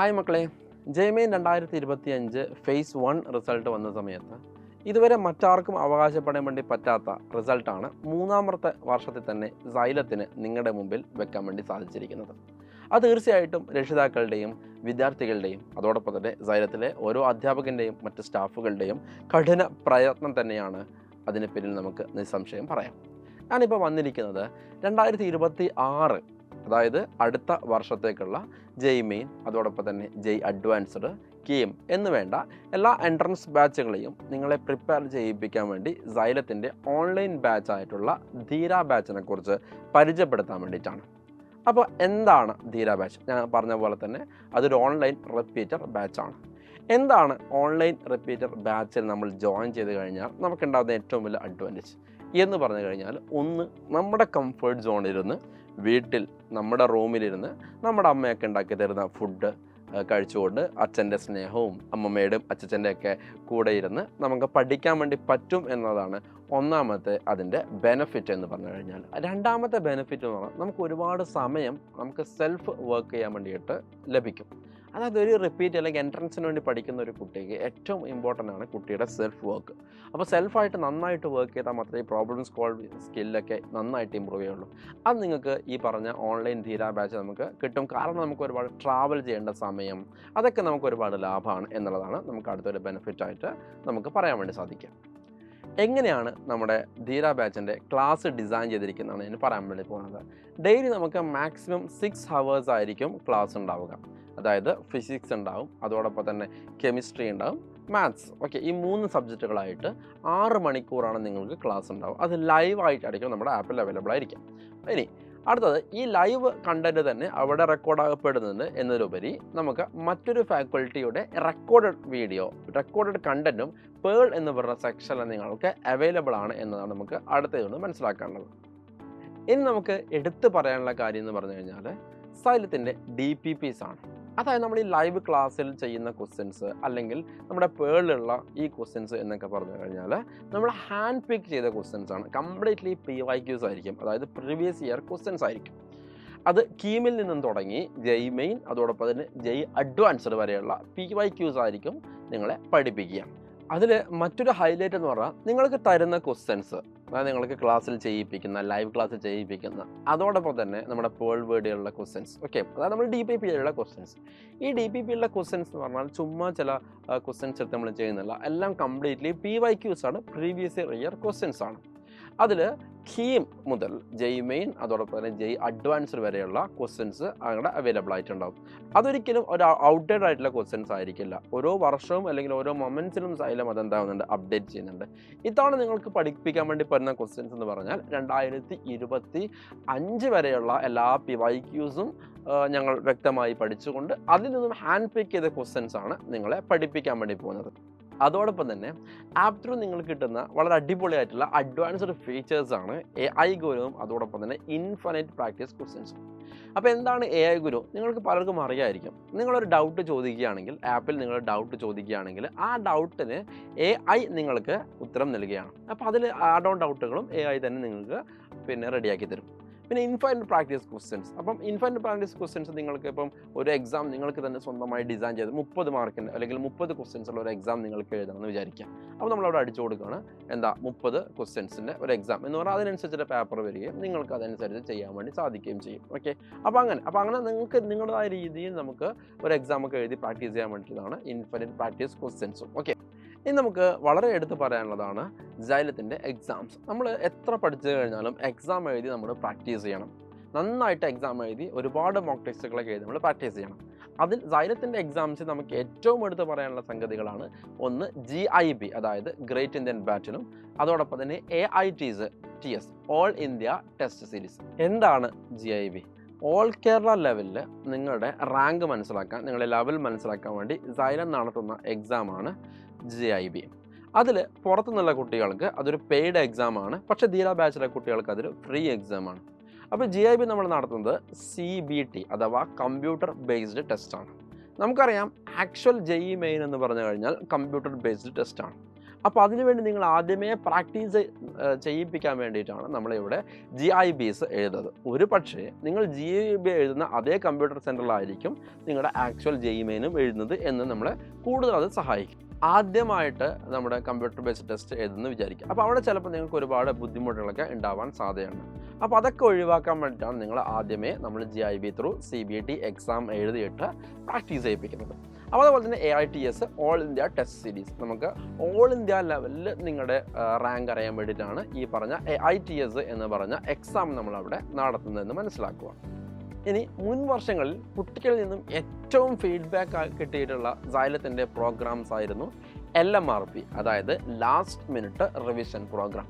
Hi മക്കളെ, ജെയ്മെയിൻ 2025 face 1 result വന്ന സമയത്ത് ഇതുവരെ മറ്റാർക്കും അവകാശപ്പെടാൻ വേണ്ടി പറ്റാത്ത റിസൾട്ടാണ് മൂന്നാമത്തെ വർഷത്തിൽ തന്നെ സൈലത്തിന് നിങ്ങളുടെ മുമ്പിൽ വെക്കാൻ വേണ്ടി സാധിച്ചിരിക്കുന്നത്. അത് തീർച്ചയായിട്ടും രക്ഷിതാക്കളുടെയും വിദ്യാർത്ഥികളുടെയും അതോടൊപ്പം തന്നെ സൈലത്തിലെ ഓരോ അധ്യാപകൻ്റെയും മറ്റ് സ്റ്റാഫുകളുടെയും കഠിന പ്രയത്നം തന്നെയാണ് അതിന് പിന്നിൽ നമുക്ക് നിസ്സംശയം പറയാം. ഞാനിപ്പോൾ വന്നിരിക്കുന്നത് 2026 അതായത് അടുത്ത വർഷത്തേക്കുള്ള ജെയ്മെയിൻ അതോടൊപ്പം തന്നെ ജെയ് അഡ്വാൻസ്ഡ് കീം എന്ന് വേണ്ട എല്ലാ എൻട്രൻസ് ബാച്ചുകളെയും നിങ്ങളെ പ്രിപ്പയർ ചെയ്യിപ്പിക്കാൻ വേണ്ടി സൈലത്തിൻ്റെ ഓൺലൈൻ ബാച്ചായിട്ടുള്ള ധീര ബാച്ചിനെ കുറിച്ച് പരിചയപ്പെടുത്താൻ വേണ്ടിയിട്ടാണ്. അപ്പോൾ എന്താണ് ധീര ബാച്ച്? ഞാൻ പറഞ്ഞ പോലെ തന്നെ അതൊരു ഓൺലൈൻ റിപ്പീറ്റർ ബാച്ചാണ്. എന്താണ് ഓൺലൈൻ റിപ്പീറ്റർ ബാച്ചിൽ നമ്മൾ ജോയിൻ ചെയ്ത് കഴിഞ്ഞാൽ നമുക്കുണ്ടാകുന്ന ഏറ്റവും വലിയ അഡ്വാൻറ്റേജ് എന്ന് പറഞ്ഞു കഴിഞ്ഞാൽ, ഒന്ന്, നമ്മുടെ കംഫർട്ട് സോണിലിരുന്ന് വീട്ടിൽ നമ്മുടെ റൂമിലിരുന്ന് നമ്മുടെ അമ്മയൊക്കെ ഉണ്ടാക്കി തരുന്ന ഫുഡ് കഴിച്ചുകൊണ്ട് അച്ഛൻ്റെ സ്നേഹവും അമ്മമ്മയുടെയും അച്ഛൻ്റെ കൂടെ ഇരുന്ന് നമുക്ക് പഠിക്കാൻ വേണ്ടി പറ്റും എന്നതാണ് ഒന്നാമത്തെ അതിൻ്റെ ബെനിഫിറ്റ് എന്ന് പറഞ്ഞു കഴിഞ്ഞാൽ. രണ്ടാമത്തെ ബെനിഫിറ്റ് എന്ന് പറഞ്ഞാൽ നമുക്ക് ഒരുപാട് സമയം നമുക്ക് സെൽഫ് വർക്ക് ചെയ്യാൻ വേണ്ടിയിട്ട് ലഭിക്കും. അതായത് ഒരു റിപ്പീറ്റ് അല്ലെങ്കിൽ എൻട്രൻസിന് വേണ്ടി പഠിക്കുന്ന ഒരു കുട്ടിക്ക് ഏറ്റവും ഇമ്പോർട്ടൻ്റ് ആണ് കുട്ടിയുടെ സെൽഫ് വർക്ക്. അപ്പോൾ സെൽഫായിട്ട് നന്നായിട്ട് വർക്ക് ചെയ്താൽ മാത്രമേ പ്രോബ്ലം സോൾവ് സ്കില്ലൊക്കെ നന്നായിട്ട് ഇമ്പ്രൂവ് ചെയ്യുള്ളൂ. അത് നിങ്ങൾക്ക് ഈ പറഞ്ഞ ഓൺലൈൻ ധീര ബാച്ച് നമുക്ക് കിട്ടും. കാരണം നമുക്ക് ഒരുപാട് ട്രാവൽ ചെയ്യേണ്ട സമയം അതൊക്കെ നമുക്ക് ഒരുപാട് ലാഭമാണ് എന്നുള്ളതാണ് നമുക്ക് അടുത്തൊരു ബെനിഫിറ്റായിട്ട് നമുക്ക് പറയാൻ വേണ്ടി സാധിക്കും. എങ്ങനെയാണ് നമ്മുടെ ധീര ബാച്ചിൻ്റെ ക്ലാസ് ഡിസൈൻ ചെയ്തിരിക്കുന്നതാണ് ഞാൻ പറയാൻ വേണ്ടി പോകുന്നത്. ഡെയിലി നമുക്ക് മാക്സിമം 6 hours ആയിരിക്കും ക്ലാസ് ഉണ്ടാവുക. അതായത് ഫിസിക്സ് ഉണ്ടാവും, അതോടൊപ്പം തന്നെ കെമിസ്ട്രി ഉണ്ടാവും, മാത്സ്. ഓക്കെ, ഈ 3 സബ്ജക്റ്റുകളായിട്ട് 6 മണിക്കൂറാണ് നിങ്ങൾക്ക് ക്ലാസ് ഉണ്ടാവും. അത് ലൈവായിട്ടായിരിക്കും നമ്മുടെ ആപ്പിൽ അവൈലബിൾ ആയിരിക്കും. ഇനി അടുത്തത്, ഈ ലൈവ് കണ്ടൻറ്റ് തന്നെ അവിടെ റെക്കോർഡാകപ്പെടുന്നുണ്ട് എന്നതിലുപരി നമുക്ക് മറ്റൊരു ഫാക്കൽറ്റിയുടെ റെക്കോർഡഡ് കണ്ടൻറ്റും പേൾ എന്ന് പറയുന്ന സെക്ഷനിൽ നിങ്ങൾക്ക് അവൈലബിൾ ആണ് എന്നതാണ് നമുക്ക് അടുത്തതുകൊണ്ട് മനസ്സിലാക്കേണ്ടത്. ഇനി നമുക്ക് എടുത്തു പറയാനുള്ള കാര്യം എന്ന് പറഞ്ഞു കഴിഞ്ഞാൽ സൈലത്തിൻ്റെ DPPs ആണ്. അതായത് നമ്മൾ ഈ ലൈവ് ക്ലാസ്സിൽ ചെയ്യുന്ന ക്വസ്റ്റ്യൻസ് അല്ലെങ്കിൽ നമ്മുടെ പേളിലുള്ള ഈ ക്വസ്റ്റ്യൻസ് എന്നൊക്കെ പറഞ്ഞു കഴിഞ്ഞാൽ നമ്മൾ ഹാൻഡ് പിക്ക് ചെയ്ത ക്വസ്റ്റ്യൻസ് ആണ്. കംപ്ലീറ്റ്ലി PYQs ആയിരിക്കും, അതായത് പ്രീവിയസ് ഇയർ ക്വസ്റ്റ്യൻസ് ആയിരിക്കും. അത് കീമിൽ നിന്നും തുടങ്ങി ജെയ്മെയിൻ അതോടൊപ്പം തന്നെ ജെയ് അഡ്വാൻസ്ഡ് വരെയുള്ള PYQs ആയിരിക്കും നിങ്ങളെ പഠിപ്പിക്കുക. അതിൽ മറ്റൊരു ഹൈലൈറ്റ് എന്ന് പറഞ്ഞാൽ നിങ്ങൾക്ക് തരുന്ന ക്വസ്റ്റ്യൻസ്, അതായത് നിങ്ങൾക്ക് ക്ലാസ്സിൽ ചെയ്യിപ്പിക്കുന്ന ലൈവ് ക്ലാസ്സിൽ ചെയ്യിപ്പിക്കുന്ന അതോടൊപ്പം തന്നെ നമ്മുടെ പേൾ വേർഡിലുള്ള ക്വസ്റ്റ്യൻസ്. ഓക്കെ, അതായത് നമ്മൾ DPPയിലുള്ള ക്വസ്റ്റ്യൻസ്. ഈ DPPയിലുള്ള ക്വസ്റ്റ്യൻസ് എന്ന് പറഞ്ഞാൽ ചുമ്മാ ചില ക്വസ്റ്റ്യൻസ് എടുത്ത് നമ്മൾ ചെയ്യുന്നില്ല. എല്ലാം കംപ്ലീറ്റ്ലി PYQs ആണ്, പ്രീവിയസ് ഇയർ ക്വസ്റ്റ്യൻസ് ആണ്. അതിൽ കീം മുതൽ ജെയ്മെയിൻ അതോടൊപ്പം തന്നെ ജെയ് അഡ്വാൻസ്ഡ് വരെയുള്ള ക്വസ്റ്റ്യൻസ് അവിടെ അവൈലബിൾ ആയിട്ടുണ്ടാവും. അതൊരിക്കലും ഒരു ഔട്ട്ഡേറ്റഡ് ആയിട്ടുള്ള ക്വസ്റ്റ്യൻസ് ആയിരിക്കില്ല. ഓരോ വർഷവും അല്ലെങ്കിൽ ഓരോ മൊമെൻറ്റ്സിലും സൈലം അതെന്താവുന്നുണ്ട്, അപ്ഡേറ്റ് ചെയ്യുന്നുണ്ട്. ഇതാണ് നിങ്ങൾക്ക് പഠിപ്പിക്കാൻ വേണ്ടി വരുന്ന ക്വസ്റ്റ്യൻസ് എന്ന് പറഞ്ഞാൽ 2025 വരെയുള്ള എല്ലാ PYQസും ഞങ്ങൾ വ്യക്തമായി പഠിച്ചുകൊണ്ട് അതിൽ നിന്നും ഹാൻഡ് പിക്ക് ചെയ്ത ക്വസ്റ്റ്യൻസ് ആണ് നിങ്ങളെ പഠിപ്പിക്കാൻ വേണ്ടി പോകുന്നത്. അതോടൊപ്പം തന്നെ ആപ്പ് ത്രൂ നിങ്ങൾക്ക് കിട്ടുന്ന വളരെ അടിപൊളിയായിട്ടുള്ള അഡ്വാൻസ്ഡ് ഫീച്ചേഴ്സാണ് AI ഗുരുവും അതോടൊപ്പം തന്നെ ഇൻഫിനിറ്റ് പ്രാക്ടീസ് ക്വസ്റ്റ്യൻസും. അപ്പോൾ എന്താണ് AI ഗുരു? നിങ്ങൾക്ക് പലർക്കും അറിയായിരിക്കും. നിങ്ങളൊരു ഡൗട്ട് ചോദിക്കുകയാണെങ്കിൽ, ആപ്പിൽ നിങ്ങൾ ഡൗട്ട് ചോദിക്കുകയാണെങ്കിൽ ആ ഡൗട്ടിന് AI നിങ്ങൾക്ക് ഉത്തരം നൽകുകയാണ്. അപ്പോൾ അതിൽ ആഡ് ഓൺ ഡൗട്ടുകളും AI തന്നെ നിങ്ങൾക്ക് റെഡിയാക്കി തരും. പിന്നെ ഇൻഫൈനറ്റ് പ്രാക്ടീസ് ക്വസ്റ്റ്യൻസ്. അപ്പം ഇൻഫൈനറ്റ് പ്രാക്ടീസ് ക്വസ്റ്റ്യൻസ് നിങ്ങൾക്ക് ഇപ്പം ഒരു എക്സാം നിങ്ങൾക്ക് തന്നെ സ്വന്തമായി ഡിസൈൻ ചെയ്ത് 30 മാർക്കിൻ്റെ അല്ലെങ്കിൽ 30 ക്വസ്റ്റ്യൻസുള്ള ഒരു എക്സാം നിങ്ങൾക്ക് എഴുതണമെന്ന് വിചാരിക്കാം. അപ്പോൾ നമ്മളവിടെ അടിച്ചു കൊടുക്കുകയാണ് 30 ക്വസ്റ്റ്യൻസിൻ്റെ ഒരു എക്സാം എന്ന് പറഞ്ഞാൽ അതിനനുസരിച്ചിട്ട് പേപ്പർ വരികയും നിങ്ങൾക്ക് അതനുസരിച്ച് ചെയ്യാൻ വേണ്ടി സാധിക്കുകയും ചെയ്യും. ഓക്കെ, അപ്പോൾ അങ്ങനെ നിങ്ങൾക്ക് നിങ്ങളുടേതായ രീതിയിൽ നമുക്ക് ഒരു എക്സാമൊക്കെ എഴുതി പ്രാക്ടീസ് ചെയ്യാൻ വേണ്ടിയിട്ടാണ് ഇൻഫിനിറ്റ് പ്രാക്ടീസ് ക്വസ്റ്റ്യൻസും. ഓക്കെ, ഇനി നമുക്ക് വളരെ എടുത്ത് പറയാനുള്ളതാണ് സൈലത്തിൻ്റെ എക്സാംസ്. നമ്മൾ എത്ര പഠിച്ചു കഴിഞ്ഞാലും എക്സാം എഴുതി നമ്മൾ പ്രാക്ടീസ് ചെയ്യണം. നന്നായിട്ട് എക്സാം എഴുതി ഒരുപാട് മോക്ക് ടെസ്റ്റുകളൊക്കെ എഴുതി നമ്മൾ പ്രാക്ടീസ് ചെയ്യണം. അതിൽ സൈലത്തിൻ്റെ എക്സാംസിൽ നമുക്ക് ഏറ്റവും എടുത്ത് പറയാനുള്ള സംഗതികളാണ്, ഒന്ന് GIB അതായത് ഗ്രേറ്റ് ഇന്ത്യൻ ബാറ്റിലും അതോടൊപ്പം തന്നെ AITS all India test series. എന്താണ് GIB? ഓൾ കേരള ലെവലിൽ നിങ്ങളുടെ റാങ്ക് മനസ്സിലാക്കാൻ, നിങ്ങളുടെ ലെവൽ മനസ്സിലാക്കാൻ വേണ്ടി സൈലം നടത്തുന്ന എക്സാമാണ് GIB. അതിൽ പുറത്തുനിന്നുള്ള കുട്ടികൾക്ക് അതൊരു പെയ്ഡ് എക്സാമാണ്, പക്ഷേ ധീര ബാച്ചിലെ കുട്ടികൾക്ക് അതൊരു ഫ്രീ എക്സാമാണ്. അപ്പോൾ GIB നമ്മൾ നടത്തുന്നത് CBT അഥവാ കമ്പ്യൂട്ടർ ബേസ്ഡ് ടെസ്റ്റാണ്. നമുക്കറിയാം ആക്ച്വൽ JEE മെയിൻ എന്ന് പറഞ്ഞു കഴിഞ്ഞാൽ കമ്പ്യൂട്ടർ ബേസ്ഡ് ടെസ്റ്റാണ്. അപ്പോൾ അതിനുവേണ്ടി നിങ്ങൾ ആദ്യമേ പ്രാക്ടീസ് ചെയ്യിപ്പിക്കാൻ വേണ്ടിയിട്ടാണ് നമ്മളിവിടെ GIBs എഴുതുന്നത്. ഒരു പക്ഷേ നിങ്ങൾ GIB എഴുതുന്ന അതേ കമ്പ്യൂട്ടർ സെൻറ്ററിലായിരിക്കും നിങ്ങളുടെ ആക്ച്വൽ JEE എഴുതുന്നത് എന്ന് നമ്മളെ കൂടുതൽ അത് സഹായിക്കും. ആദ്യമായിട്ട് നമ്മുടെ കമ്പ്യൂട്ടർ ബേസ്ഡ് ടെസ്റ്റ് എഴുതുന്നു വിചാരിക്കുക. അപ്പോൾ അവിടെ ചിലപ്പോൾ നിങ്ങൾക്ക് ഒരുപാട് ബുദ്ധിമുട്ടുകളൊക്കെ ഉണ്ടാവാൻ സാധ്യതയുണ്ട്. അപ്പോൾ അതൊക്കെ ഒഴിവാക്കാൻ വേണ്ടിയിട്ടാണ് നിങ്ങൾ ആദ്യമേ നമ്മൾ GIB ത്രൂ CBT എക്സാം എഴുതിയിട്ട് പ്രാക്ടീസ് ചെയ്യിപ്പിക്കുന്നത്. അപ്പോൾ അതുപോലെ തന്നെ AITS all India test series, നമുക്ക് ഓൾ ഇന്ത്യ ലെവലിൽ നിങ്ങളുടെ റാങ്ക് അറിയാൻ വേണ്ടിയിട്ടാണ് ഈ പറഞ്ഞ AITS എന്ന് പറഞ്ഞ എക്സാം നമ്മളവിടെ നടത്തുന്നതെന്ന് മനസ്സിലാക്കുക. ഇനി മുൻ വർഷങ്ങളിൽ കുട്ടികളിൽ നിന്നും ഏറ്റവും ഫീഡ്ബാക്ക് കിട്ടിയിട്ടുള്ള സൈലത്തിൻ്റെ പ്രോഗ്രാംസ് ആയിരുന്നു LMRP, അതായത് ലാസ്റ്റ് മിനിറ്റ് റിവിഷൻ പ്രോഗ്രാം.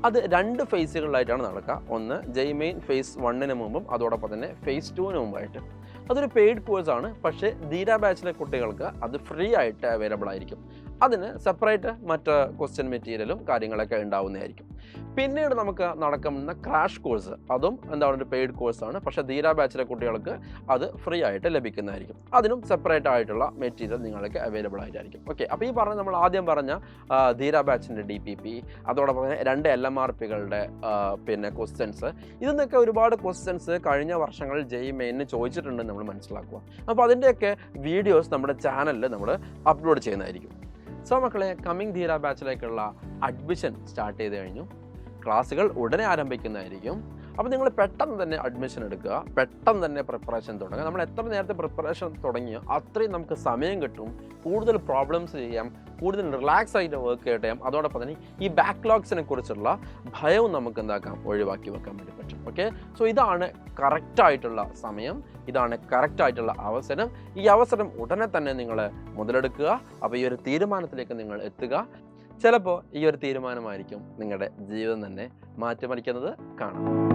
അത് 2 ഫേസുകളിലായിട്ടാണ് നടക്കുക. ഒന്ന് JEE ഫേസ് 1 മുമ്പും അതോടൊപ്പം തന്നെ ഫേസ് 2 മുമ്പായിട്ട്. അതൊരു പെയ്ഡ് കോഴ്സാണ്, പക്ഷേ ധീര ബാച്ചിലെ കുട്ടികൾക്ക് അത് ഫ്രീ ആയിട്ട് അവൈലബിൾ ആയിരിക്കും. അതിന് സെപ്പറേറ്റ് മറ്റ് ക്വസ്റ്റ്യൻ മെറ്റീരിയലും കാര്യങ്ങളൊക്കെ ഉണ്ടാവുന്നതായിരിക്കും. പിന്നീട് നമുക്ക് നടക്കുന്ന ക്രാഷ് കോഴ്സ്, അതും എന്താണ് ഒരു പെയ്ഡ് കോഴ്സാണ്, പക്ഷേ ധീര ബാച്ചിലെ കുട്ടികൾക്ക് അത് ഫ്രീ ആയിട്ട് ലഭിക്കുന്നതായിരിക്കും. അതിനും സെപ്പറേറ്റ് ആയിട്ടുള്ള മെറ്റീരിയൽ നിങ്ങൾക്ക് അവൈലബിൾ ആയിട്ടായിരിക്കും. ഓക്കെ, അപ്പോൾ ഈ നമ്മൾ ആദ്യം പറഞ്ഞ ധീര ബാച്ചിൻ്റെ DPP, അതോടൊപ്പം തന്നെ 2 LMRPകളുടെ പിന്നെ ക്വസ്റ്റ്യൻസ്, ഇതിന്നൊക്കെ ഒരുപാട് ക്വസ്റ്റ്യൻസ് കഴിഞ്ഞ വർഷങ്ങളിൽ JEE ചോദിച്ചിട്ടുണ്ടെന്ന് നമ്മൾ മനസ്സിലാക്കുക. അപ്പോൾ അതിൻ്റെയൊക്കെ വീഡിയോസ് നമ്മുടെ ചാനലിൽ നമ്മൾ അപ്ലോഡ് ചെയ്യുന്നതായിരിക്കും. സോ മക്കളെ, കമ്മിങ് ധീര ബാച്ചിലേക്കുള്ള അഡ്മിഷൻ സ്റ്റാർട്ട് ചെയ്ത് കഴിഞ്ഞു. ക്ലാസ്സുകൾ ഉടനെ ആരംഭിക്കുന്നതായിരിക്കും. അപ്പോൾ നിങ്ങൾ പെട്ടെന്ന് തന്നെ അഡ്മിഷൻ എടുക്കുക, പെട്ടെന്ന് തന്നെ പ്രിപ്പറേഷൻ തുടങ്ങുക. നമ്മൾ എത്ര നേരത്തെ പ്രിപ്പറേഷൻ തുടങ്ങിയോ അത്രയും നമുക്ക് സമയം കിട്ടും, കൂടുതൽ പ്രോബ്ലംസ് ചെയ്യാം, കൂടുതൽ റിലാക്സ് ആയിട്ട് വർക്ക് ചെയ്യാം. അതോടൊപ്പം തന്നെ ഈ ബാക്ക്ലോഗ്സിനെ കുറിച്ചുള്ള ഭയവും നമുക്ക് എന്താക്കാം, ഒഴിവാക്കി വെക്കാൻ വേണ്ടി പറ്റും. ഓക്കെ, സോ ഇതാണ് കറക്റ്റായിട്ടുള്ള സമയം, ഇതാണ് കറക്റ്റായിട്ടുള്ള അവസരം. ഈ അവസരം ഉടനെ തന്നെ നിങ്ങൾ മുതലെടുക്കുക. അപ്പോൾ ഈ ഒരു തീരുമാനത്തിലേക്ക് നിങ്ങൾ എത്തുക. ചിലപ്പോൾ ഈ ഒരു തീരുമാനമായിരിക്കും നിങ്ങളുടെ ജീവിതം തന്നെ മാറ്റിമറിക്കുന്നത് കാണാം.